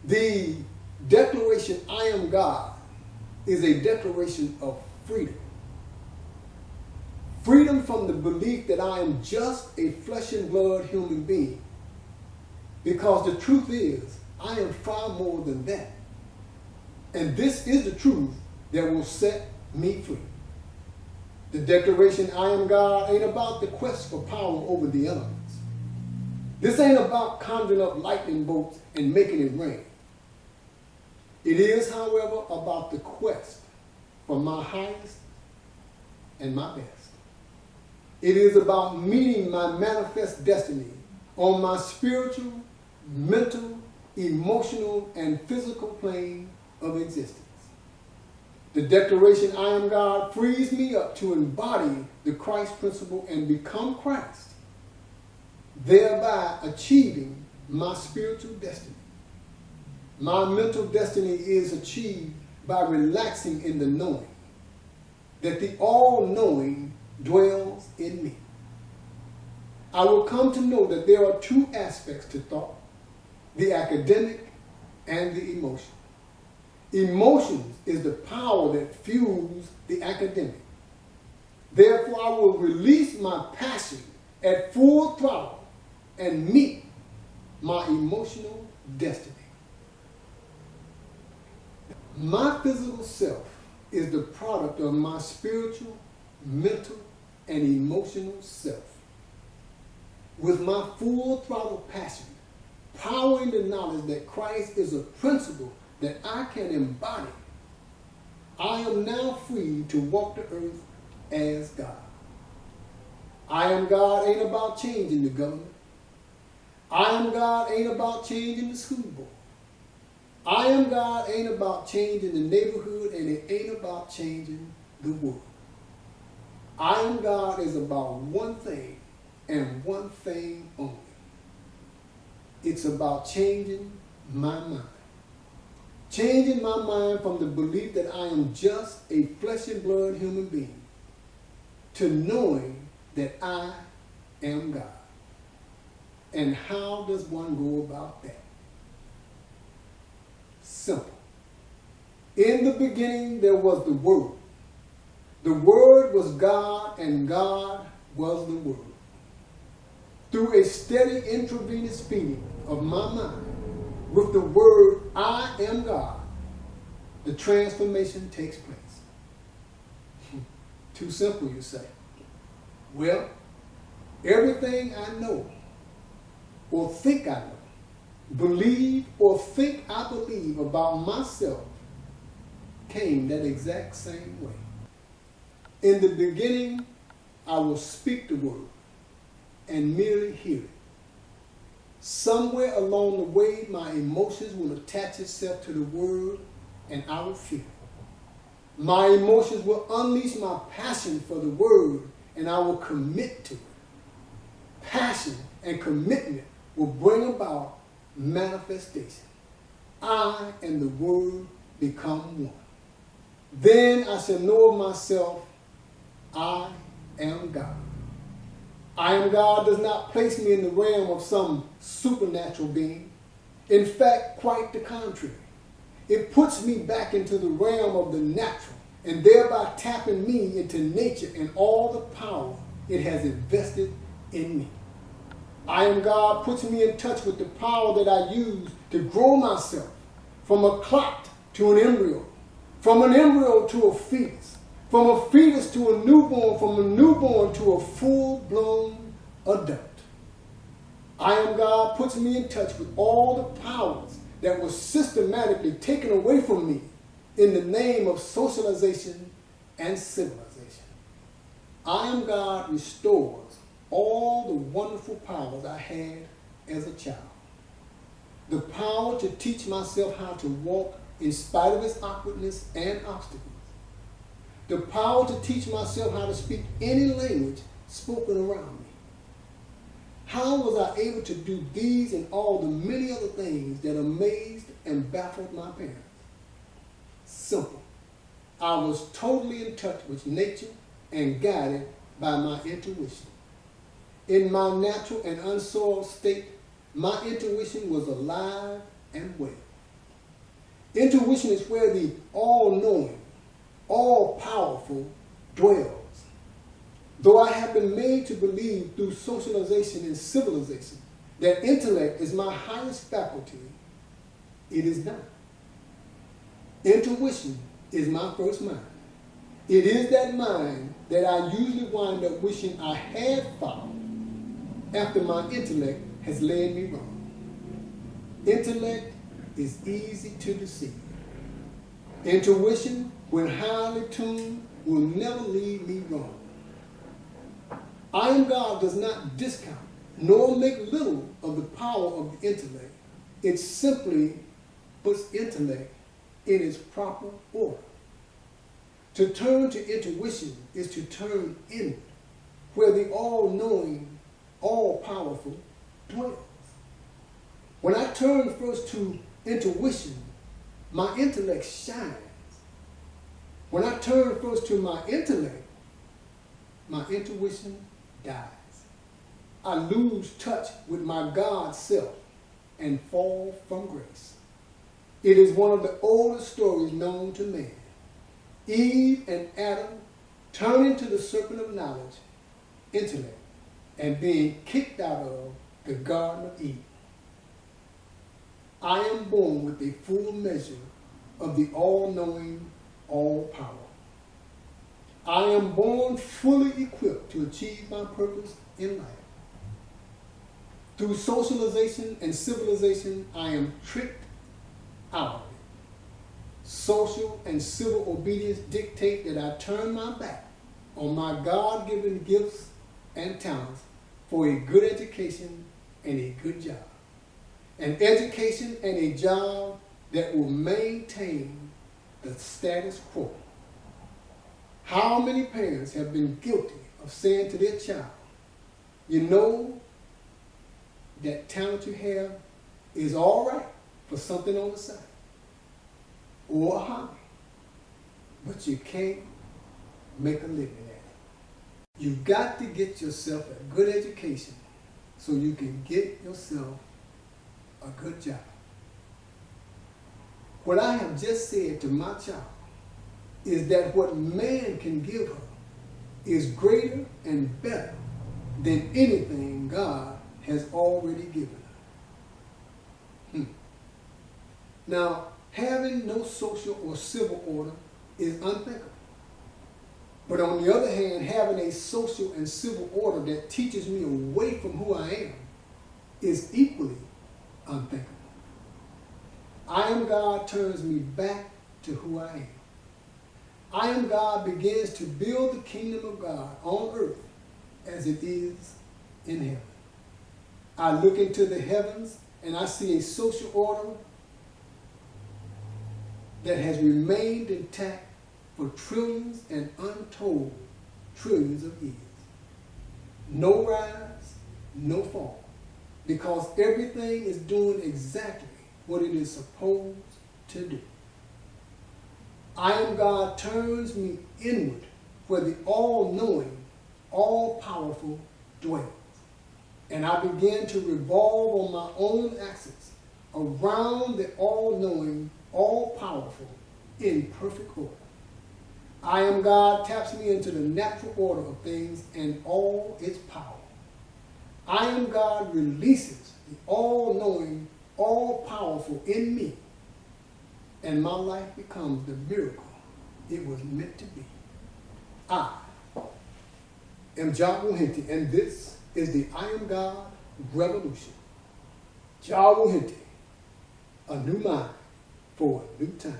The declaration, I am God, is a declaration of freedom. Freedom from the belief that I am just a flesh and blood human being. Because the truth is, I am far more than that. And this is the truth that will set me free. The declaration, I am God, ain't about the quest for power over the elements. This ain't about conjuring up lightning bolts and making it rain. It is, however, about the quest for my highest and my best. It is about meeting my manifest destiny on my spiritual, mental, emotional, and physical plane of existence. The declaration, I am God, frees me up to embody the Christ principle and become Christ, thereby achieving my spiritual destiny. My mental destiny is achieved by relaxing in the knowing that the all-knowing dwells in me. I will come to know that there are two aspects to thought, the academic and the emotional. Emotions is the power that fuels the academic. Therefore, I will release my passion at full throttle and meet my emotional destiny. My physical self is the product of my spiritual, mental, and emotional self. With my full throttle passion, powering the knowledge that Christ is a principle that I can embody, I am now free to walk the earth as God. I am God ain't about changing the government. I am God ain't about changing the school board. I am God ain't about changing the neighborhood, and it ain't about changing the world. I am God is about one thing and one thing only. It's about changing my mind. Changing my mind from the belief that I am just a flesh and blood human being to knowing that I am God. And how does one go about that? Simple. In the beginning there was the Word. The Word was God, and God was the Word. Through a steady intravenous feeding of my mind with the word, I am God, the transformation takes place. Too simple, you say. Well, everything I know or think I know, believe or think I believe about myself came that exact same way. In the beginning, I will speak the word and merely hear it. Somewhere along the way, my emotions will attach itself to the word and I will feel it. My emotions will unleash my passion for the word and I will commit to it. Passion and commitment will bring about manifestation. I and the word become one. Then I shall know of myself, I am God. I am God does not place me in the realm of some supernatural being. In fact, quite the contrary. It puts me back into the realm of the natural and thereby tapping me into nature and all the power it has invested in me. I am God puts me in touch with the power that I use to grow myself from a clot to an embryo, from an embryo to a fetus, from a fetus to a newborn, from a newborn to a full-blown adult. I am God puts me in touch with all the powers that were systematically taken away from me in the name of socialization and civilization. I am God restores all the wonderful powers I had as a child. The power to teach myself how to walk in spite of its awkwardness and obstacles. The power to teach myself how to speak any language spoken around me. How was I able to do these and all the many other things that amazed and baffled my parents? Simple. I was totally in touch with nature and guided by my intuition. In my natural and unsoiled state, my intuition was alive and well. Intuition is where the all-knowing, all-powerful dwells. Though I have been made to believe through socialization and civilization that intellect is my highest faculty, it is not. Intuition is my first mind. It is that mind that I usually wind up wishing I had followed after my intellect has led me wrong. Intellect is easy to deceive. Intuition, when highly tuned, will never lead me wrong. IAMGOD does not discount nor make little of the power of the intellect. It simply puts intellect in its proper order. To turn to intuition is to turn inward, where the all-knowing, all-powerful dwells. When I turn first to intuition, my intellect shines. When I turn first to my intellect, my intuition dies. I lose touch with my God self and fall from grace. It is one of the oldest stories known to man. Eve and Adam turning to the serpent of knowledge, intellect, and being kicked out of the Garden of Eden. I am born with a full measure of the all-knowing, all-power. I am born fully equipped to achieve my purpose in life. Through socialization and civilization, I am tricked out of it. Social and civil obedience dictate that I turn my back on my God-given gifts and talents for a good education and a good job. An education and a job that will maintain the status quo. How many parents have been guilty of saying to their child, you know, that talent you have is all right for something on the side or a hobby, but you can't make a living at it. You've got to get yourself a good education so you can get yourself a good job. What I have just said to my child is that what man can give her is greater and better than anything God has already given her. Now, having no social or civil order is unthinkable. But on the other hand, having a social and civil order that teaches me away from who I am is equally unthinkable. IAMGOD turns me back to who I am. IAMGOD begins to build the kingdom of God on earth as it is in heaven. I look into the heavens and I see a social order that has remained intact for trillions and untold trillions of years. No rise, no fall, because everything is doing exactly what it is supposed to do. IAMGOD turns me inward where the all-knowing, all-powerful dwells. And I begin to revolve on my own axis around the all-knowing, all-powerful in perfect order. IAMGOD taps me into the natural order of things and all its power. IAMGOD releases the all-knowing, all-powerful in me, and my life becomes the miracle it was meant to be. I am Jawahenti, and this is the IAMGOD Revolution. Jawahenti, a new mind for a new time.